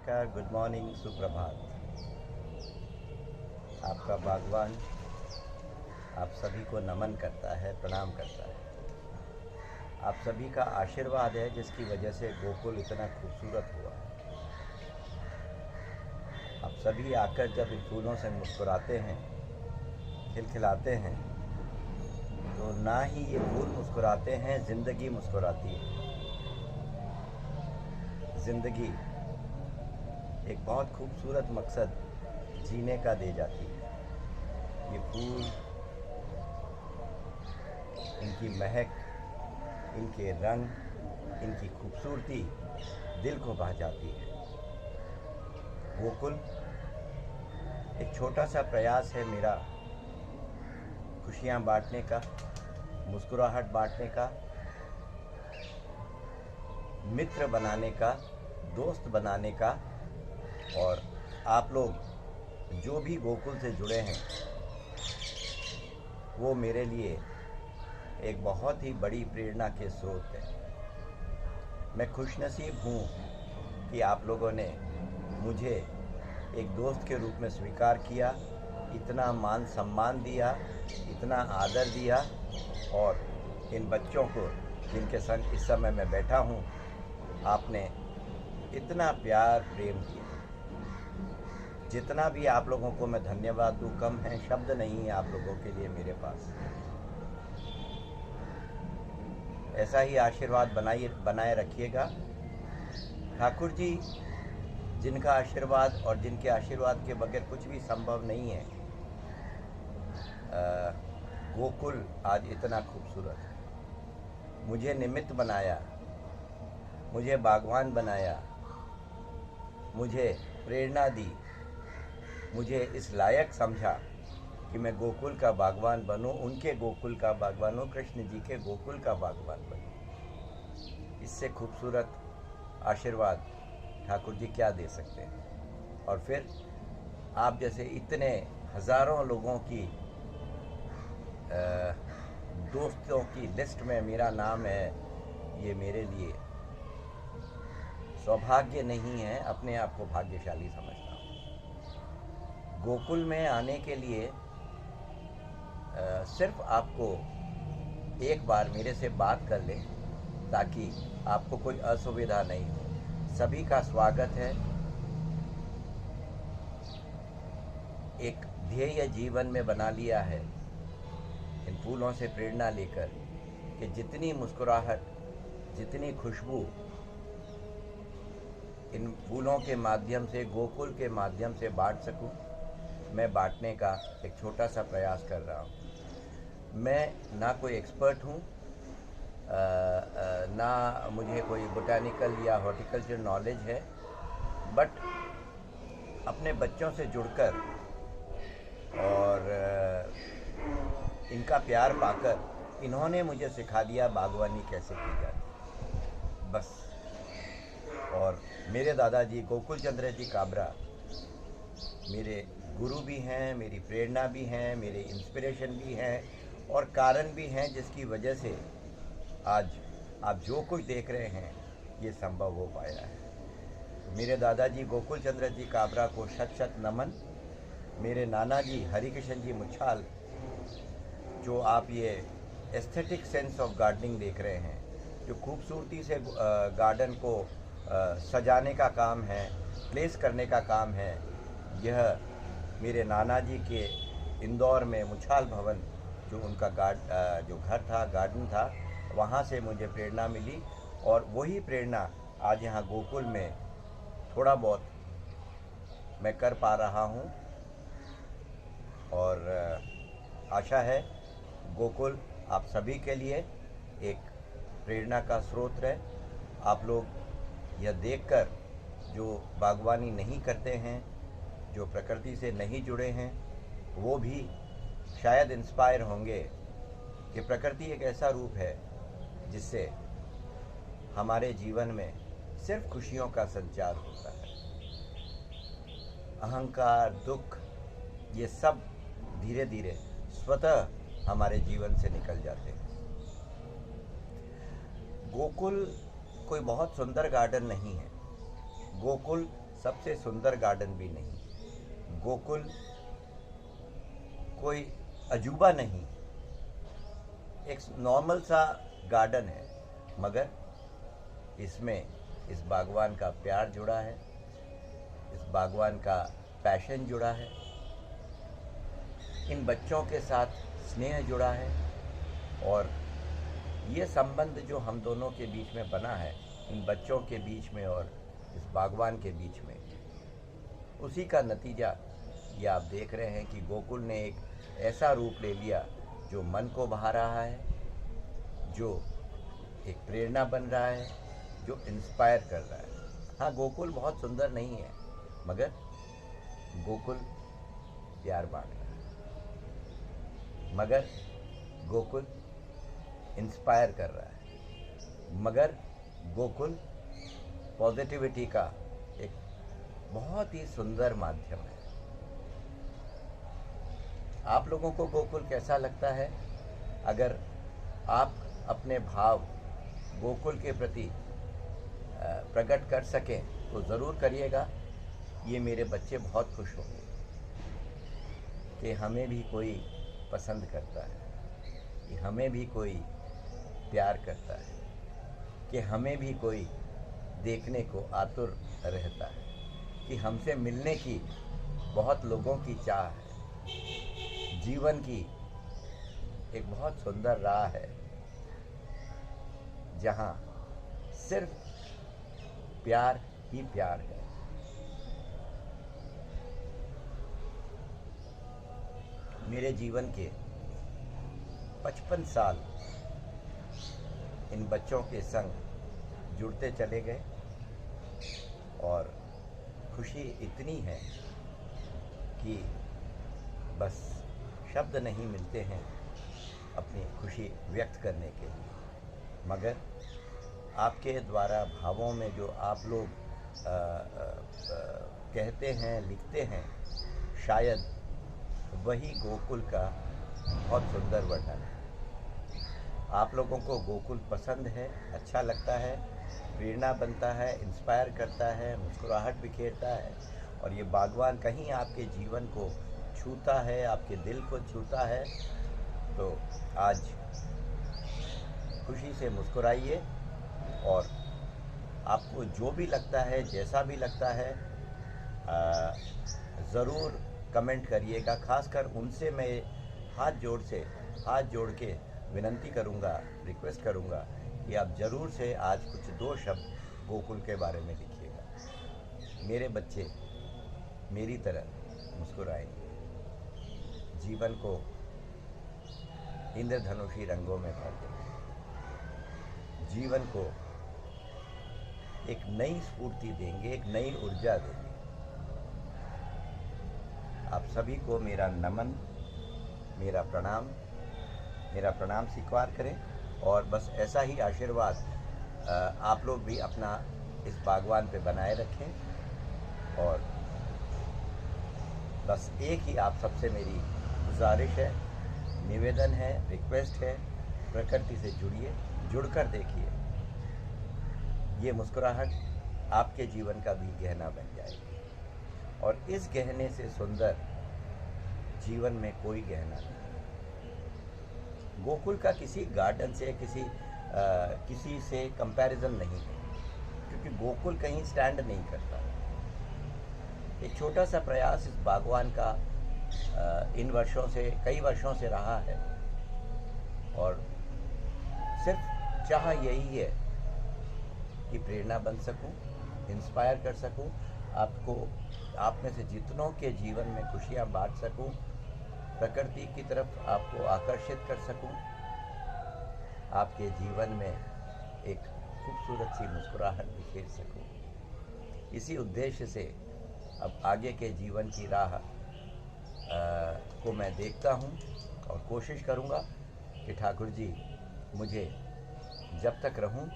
नमस्कार, good morning, सुप्रभात। आपका बागवान आप सभी को नमन करता है, प्रणाम करता है। आप सभी का आशीर्वाद है जिसकी वजह से गोकुल इतना खूबसूरत हुआ है। आप सभी आकर जब इन फूलों से मुस्कुराते हैं, खिलखिलाते हैं, तो ना ही ये फूल मुस्कुराते हैं, ज़िंदगी मुस्कुराती है। ज़िंदगी एक बहुत खूबसूरत मकसद जीने का दे जाती है। ये फूल, इनकी महक, इनके रंग, इनकी खूबसूरती दिल को भा जाती है। गोकुल एक छोटा सा प्रयास है मेरा, खुशियाँ बांटने का, मुस्कुराहट बांटने का, मित्र बनाने का, दोस्त बनाने का। और आप लोग जो भी गोकुल से जुड़े हैं, वो मेरे लिए एक बहुत ही बड़ी प्रेरणा के स्रोत है। मैं खुशनसीब हूँ कि आप लोगों ने मुझे एक दोस्त के रूप में स्वीकार किया, इतना मान सम्मान दिया, इतना आदर दिया, और इन बच्चों को जिनके संग इस समय मैं बैठा हूँ, आपने इतना प्यार प्रेम दिया। जितना भी आप लोगों को मैं धन्यवाद दूँ कम है, शब्द नहीं है आप लोगों के लिए मेरे पास। ऐसा ही आशीर्वाद बनाए रखिएगा। ठाकुर जी, जिनका आशीर्वाद और जिनके आशीर्वाद के बगैर कुछ भी संभव नहीं है, गोकुल आज इतना खूबसूरत है। मुझे निमित्त बनाया, मुझे बागवान बनाया, मुझे प्रेरणा दी, मुझे इस लायक समझा कि मैं गोकुल का बागवान बनूं, उनके गोकुल का बागवान हूँ, कृष्ण जी के गोकुल का बागवान बनूं। इससे खूबसूरत आशीर्वाद ठाकुर जी क्या दे सकते हैं। और फिर आप जैसे इतने हज़ारों लोगों की दोस्तों की लिस्ट में मेरा नाम है, ये मेरे लिए सौभाग्य नहीं है, अपने आप को भाग्यशाली समझता हूँ। गोकुल में आने के लिए सिर्फ आपको एक बार मेरे से बात कर लें, ताकि आपको कोई असुविधा नहीं हो। सभी का स्वागत है। एक ध्येय जीवन में बना लिया है इन फूलों से प्रेरणा लेकर कि जितनी मुस्कुराहट, जितनी खुशबू इन फूलों के माध्यम से, गोकुल के माध्यम से बांट सकूं, मैं बांटने का एक छोटा सा प्रयास कर रहा हूं। मैं ना कोई एक्सपर्ट हूं, ना मुझे कोई बोटैनिकल या हॉर्टिकल्चर नॉलेज है, बट अपने बच्चों से जुड़कर और इनका प्यार पाकर इन्होंने मुझे सिखा दिया बागवानी कैसे की जाती, बस। और मेरे दादाजी गोकुल चंद्र जी काबरा मेरे गुरु भी हैं, मेरी प्रेरणा भी हैं, मेरे इंस्पिरेशन भी हैं, और कारण भी हैं जिसकी वजह से आज आप जो कुछ देख रहे हैं ये संभव हो पाया है। तो मेरे दादाजी गोकुल चंद्र जी काबरा को शत शत नमन। मेरे नाना जी हरिकिशन जी मुच्छाल, जो आप ये एस्थेटिक सेंस ऑफ गार्डनिंग देख रहे हैं, जो खूबसूरती से गार्डन को सजाने का काम है, प्लेस करने का काम है, यह मेरे नाना जी के इंदौर में मुच्छाल भवन, जो उनका जो घर था, गार्डन था, वहाँ से मुझे प्रेरणा मिली। और वही प्रेरणा आज यहाँ गोकुल में थोड़ा बहुत मैं कर पा रहा हूँ। और आशा है गोकुल आप सभी के लिए एक प्रेरणा का स्रोत है। आप लोग यह देखकर जो बागवानी नहीं करते हैं, जो प्रकृति से नहीं जुड़े हैं, वो भी शायद इंस्पायर होंगे कि प्रकृति एक ऐसा रूप है जिससे हमारे जीवन में सिर्फ खुशियों का संचार होता है। अहंकार, दुख, ये सब धीरे धीरे स्वतः हमारे जीवन से निकल जाते हैं। गोकुल कोई बहुत सुंदर गार्डन नहीं है। गोकुल सबसे सुंदर गार्डन भी नहीं। गोकुल कोई अजूबा नहीं, एक नॉर्मल सा गार्डन है, मगर इसमें इस बागवान का प्यार जुड़ा है, इस बागवान का पैशन जुड़ा है, इन बच्चों के साथ स्नेह जुड़ा है, और ये संबंध जो हम दोनों के बीच में बना है, इन बच्चों के बीच में और इस बागवान के बीच में, उसी का नतीजा ये आप देख रहे हैं कि गोकुल ने एक ऐसा रूप ले लिया जो मन को भा रहा है, जो एक प्रेरणा बन रहा है, जो इंस्पायर कर रहा है। हाँ, गोकुल बहुत सुंदर नहीं है, मगर गोकुल प्यार बांट रहा है, मगर गोकुल इंस्पायर कर रहा है, मगर गोकुल पॉजिटिविटी का एक बहुत ही सुंदर माध्यम है। आप लोगों को गोकुल कैसा लगता है? अगर आप अपने भाव गोकुल के प्रति प्रकट कर सकें तो ज़रूर करिएगा। ये मेरे बच्चे बहुत खुश होंगे कि हमें भी कोई पसंद करता है, कि हमें भी कोई प्यार करता है, कि हमें भी कोई देखने को आतुर रहता है, कि हमसे मिलने की बहुत लोगों की चाह है। जीवन की एक बहुत सुंदर राह है जहाँ सिर्फ प्यार ही प्यार है। मेरे जीवन के 55 साल इन बच्चों के संग जुड़ते चले गए, और खुशी इतनी है कि बस शब्द नहीं मिलते हैं अपनी खुशी व्यक्त करने के लिए। मगर आपके द्वारा भावों में जो आप लोग कहते हैं, लिखते हैं, शायद वही गोकुल का बहुत सुंदर वर्णन है। आप लोगों को गोकुल पसंद है, अच्छा लगता है, प्रेरणा बनता है, इंस्पायर करता है, मुस्कुराहट बिखेरता है, और ये बागवान कहीं आपके जीवन को छूता है, आपके दिल को छूता है, तो आज खुशी से मुस्कुराइए। और आपको जो भी लगता है, जैसा भी लगता है, ज़रूर कमेंट करिएगा। खासकर उनसे मैं हाथ जोड़ के विनंती करूंगा, रिक्वेस्ट करूंगा कि आप ज़रूर से आज कुछ 2 शब्द गोकुल के बारे में लिखिएगा। मेरे बच्चे मेरी तरह मुस्कुराएंगे, जीवन को इंद्रधनुषी रंगों में भर देंगे, जीवन को एक नई स्फूर्ति देंगे, एक नई ऊर्जा देंगे। आप सभी को मेरा नमन, मेरा प्रणाम स्वीकार करें, और बस ऐसा ही आशीर्वाद आप लोग भी अपना इस बागवान पे बनाए रखें। और बस एक ही आप सबसे मेरी गुजारिश है, निवेदन है, रिक्वेस्ट है, प्रकृति से जुड़िए, जुड़कर देखिए। ये मुस्कुराहट आपके जीवन का भी गहना बन जाएगी, और इस गहने से सुंदर जीवन में कोई गहना नहीं। गोकुल का किसी गार्डन से, किसी से कंपैरिजन नहीं है, क्योंकि गोकुल कहीं स्टैंड नहीं करता। एक छोटा सा प्रयास इस बागवान का इन कई वर्षों से रहा है, और सिर्फ चाह यही है कि प्रेरणा बन सकूं, इंस्पायर कर सकूं, आप में से जितनों के जीवन में खुशियां बांट सकूं, प्रकृति की तरफ आपको आकर्षित कर सकूं, आपके जीवन में एक खूबसूरत सी मुस्कुराहट बिखेर सकूं। इसी उद्देश्य से अब आगे के जीवन की राह को मैं देखता हूं, और कोशिश करूंगा कि ठाकुर जी मुझे जब तक रहूं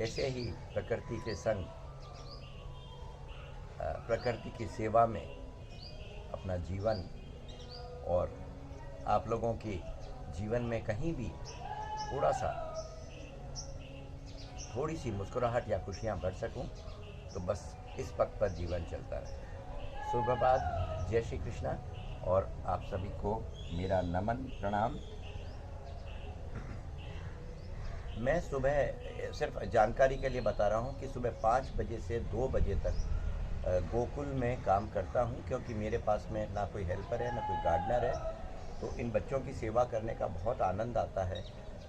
ऐसे ही प्रकृति के संग, प्रकृति की सेवा में अपना जीवन, और आप लोगों के जीवन में कहीं भी थोड़ी सी मुस्कुराहट या खुशियां भर सकूं, तो बस इस पथ पर जीवन चलता रहे। सुप्रभात, जय श्री कृष्णा, और आप सभी को मेरा नमन प्रणाम। मैं सुबह सिर्फ जानकारी के लिए बता रहा हूँ कि सुबह 5 बजे से 2 बजे तक गोकुल में काम करता हूँ, क्योंकि मेरे पास में ना कोई हेल्पर है ना कोई गार्डनर है, तो इन बच्चों की सेवा करने का बहुत आनंद आता है।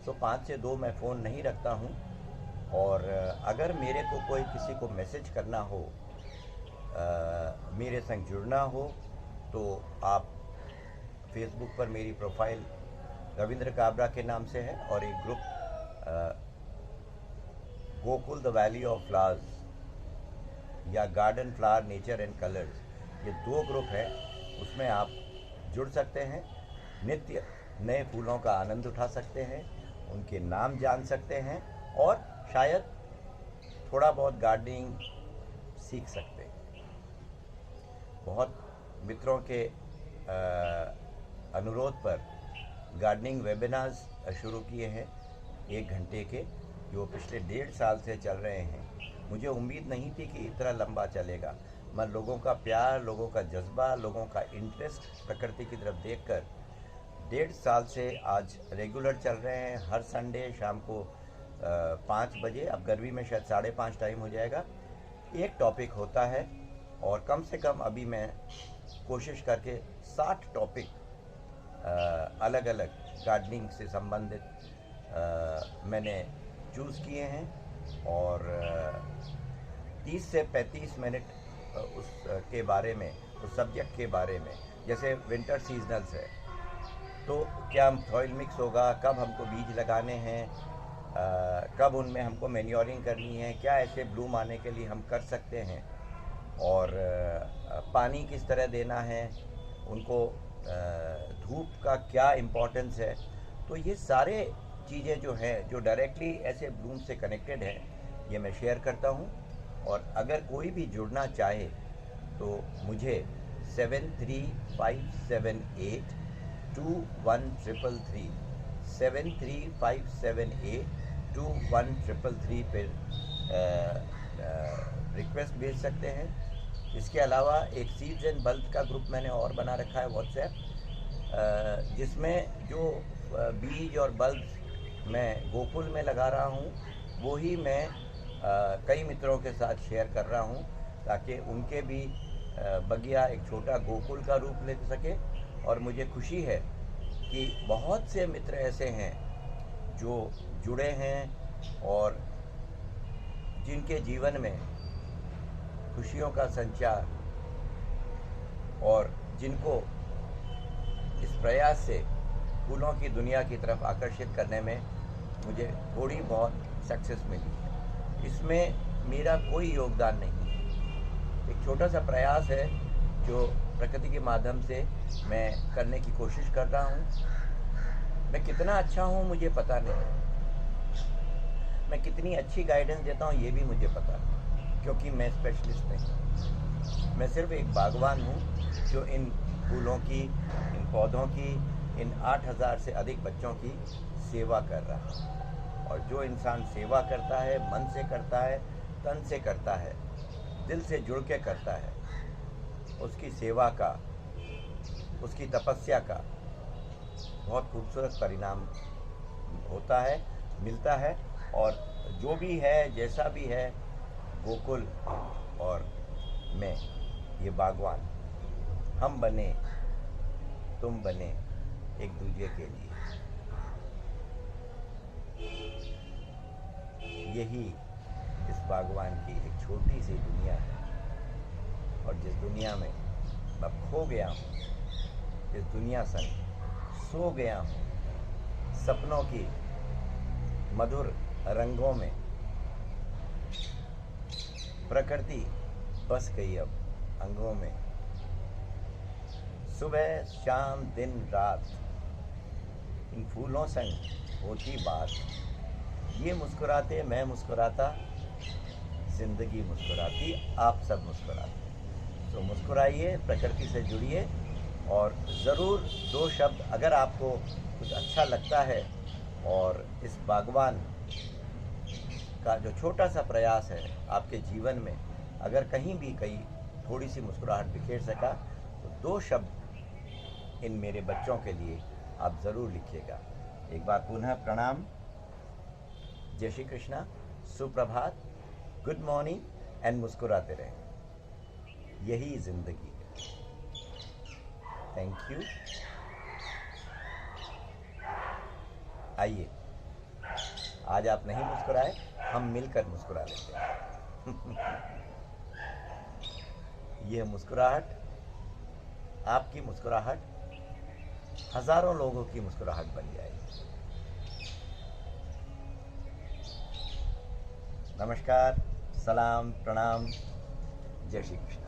तो 5 से 2 मैं फ़ोन नहीं रखता हूँ, और अगर मेरे को कोई किसी को मैसेज करना हो, मेरे संग जुड़ना हो, तो आप फेसबुक पर मेरी प्रोफाइल रविंद्र काबरा के नाम से है, और एक group Gokul the valley of flowers या garden flower nature and colours, ये 2 ग्रुप है, उसमें आप जुड़ सकते हैं। नित्य नए फूलों का आनंद उठा सकते हैं, उनके नाम जान सकते हैं, और शायद थोड़ा बहुत गार्डनिंग सीख सकते हैं। बहुत मित्रों के अनुरोध पर गार्डनिंग वेबिनार्स शुरू किए हैं 1 घंटे के, जो पिछले 1.5 साल से चल रहे हैं। मुझे उम्मीद नहीं थी कि इतना लंबा चलेगा, मगर लोगों का प्यार, लोगों का जज्बा, लोगों का इंटरेस्ट प्रकृति की तरफ देखकर 1.5 साल से आज रेगुलर चल रहे हैं। हर संडे शाम को 5 बजे, अब गर्मी में शायद 5:30 टाइम हो जाएगा, एक टॉपिक होता है, और कम से कम अभी मैं कोशिश करके 60 टॉपिक अलग अलग गार्डनिंग से संबंधित मैंने चूज़ किए हैं, और 30 से 35 मिनट उस के बारे में, उस सब्जेक्ट के बारे में। जैसे विंटर सीजनल्स है, तो क्या सॉइल मिक्स होगा, कब हमको बीज लगाने हैं, कब उनमें हमको मैन्योरिंग करनी है, क्या ऐसे ब्लूम आने के लिए हम कर सकते हैं, और पानी किस तरह देना है उनको, धूप का क्या इम्पोर्टेंस है। तो ये सारे चीज़ें जो हैं, जो डायरेक्टली ऐसे ब्लूम से कनेक्टेड है, ये मैं शेयर करता हूँ। और अगर कोई भी जुड़ना चाहे तो मुझे 7357821333 7357821333 पर रिक्वेस्ट भेज सकते हैं। इसके अलावा एक सीड्स एंड बल्ब का ग्रुप मैंने और बना रखा है व्हाट्सएप, जिसमें जो बीज और बल्ब मैं गोकुल में लगा रहा हूँ, वो ही मैं कई मित्रों के साथ शेयर कर रहा हूँ, ताकि उनके भी बगिया एक छोटा गोकुल का रूप ले सके। और मुझे खुशी है कि बहुत से मित्र ऐसे हैं जो जुड़े हैं, और जिनके जीवन में खुशियों का संचार, और जिनको इस प्रयास से फूलों की दुनिया की तरफ आकर्षित करने में मुझे थोड़ी बहुत सक्सेस मिली है। इसमें मेरा कोई योगदान नहीं है, एक छोटा सा प्रयास है जो प्रकृति के माध्यम से मैं करने की कोशिश कर रहा हूँ। मैं कितना अच्छा हूँ मुझे पता नहीं, मैं कितनी अच्छी गाइडेंस देता हूँ ये भी मुझे पता नहीं, क्योंकि मैं स्पेशलिस्ट नहीं। मैं सिर्फ एक बागवान हूँ जो इन फूलों की, इन पौधों की, इन 8000 से अधिक बच्चों की सेवा कर रहा है। और जो इंसान सेवा करता है, मन से करता है, तन से करता है, दिल से जुड़ के करता है, उसकी सेवा का, उसकी तपस्या का बहुत खूबसूरत परिणाम होता है, मिलता है। और जो भी है, जैसा भी है, गोकुल और मैं, ये बागवान, हम बने, तुम बने एक दूजे के लिए। यही इस बागवान की एक छोटी सी दुनिया है, और जिस दुनिया में मैं खो गया हूँ, इस दुनिया संग सो गया हूँ, सपनों की मधुर रंगों में प्रकृति बस गई अब अंगों में। सुबह शाम दिन रात इन फूलों संग होती बात, ये मुस्कुराते मैं मुस्कुराता, ज़िंदगी मुस्कुराती, आप सब मुस्कुराते। तो मुस्कुराइए, प्रकृति से जुड़िए, और ज़रूर 2 शब्द अगर आपको कुछ अच्छा लगता है, और इस बागवान का जो छोटा सा प्रयास है आपके जीवन में अगर कहीं भी कहीं थोड़ी सी मुस्कुराहट बिखेर सका तो 2 शब्द इन मेरे बच्चों के लिए आप ज़रूर लिखिएगा। एक बार पुनः प्रणाम, जय श्री कृष्णा, सुप्रभात, गुड मॉर्निंग एंड मुस्कुराते रहें, यही ज़िंदगी है। Thank you. आइए, आज आप नहीं मुस्कुराए, हम मिलकर मुस्कुरा लेते हैं। यह मुस्कुराहट, आपकी मुस्कुराहट हजारों लोगों की मुस्कुराहट बन जाएगी। नमस्कार, सलाम, प्रणाम, जय श्री कृष्ण।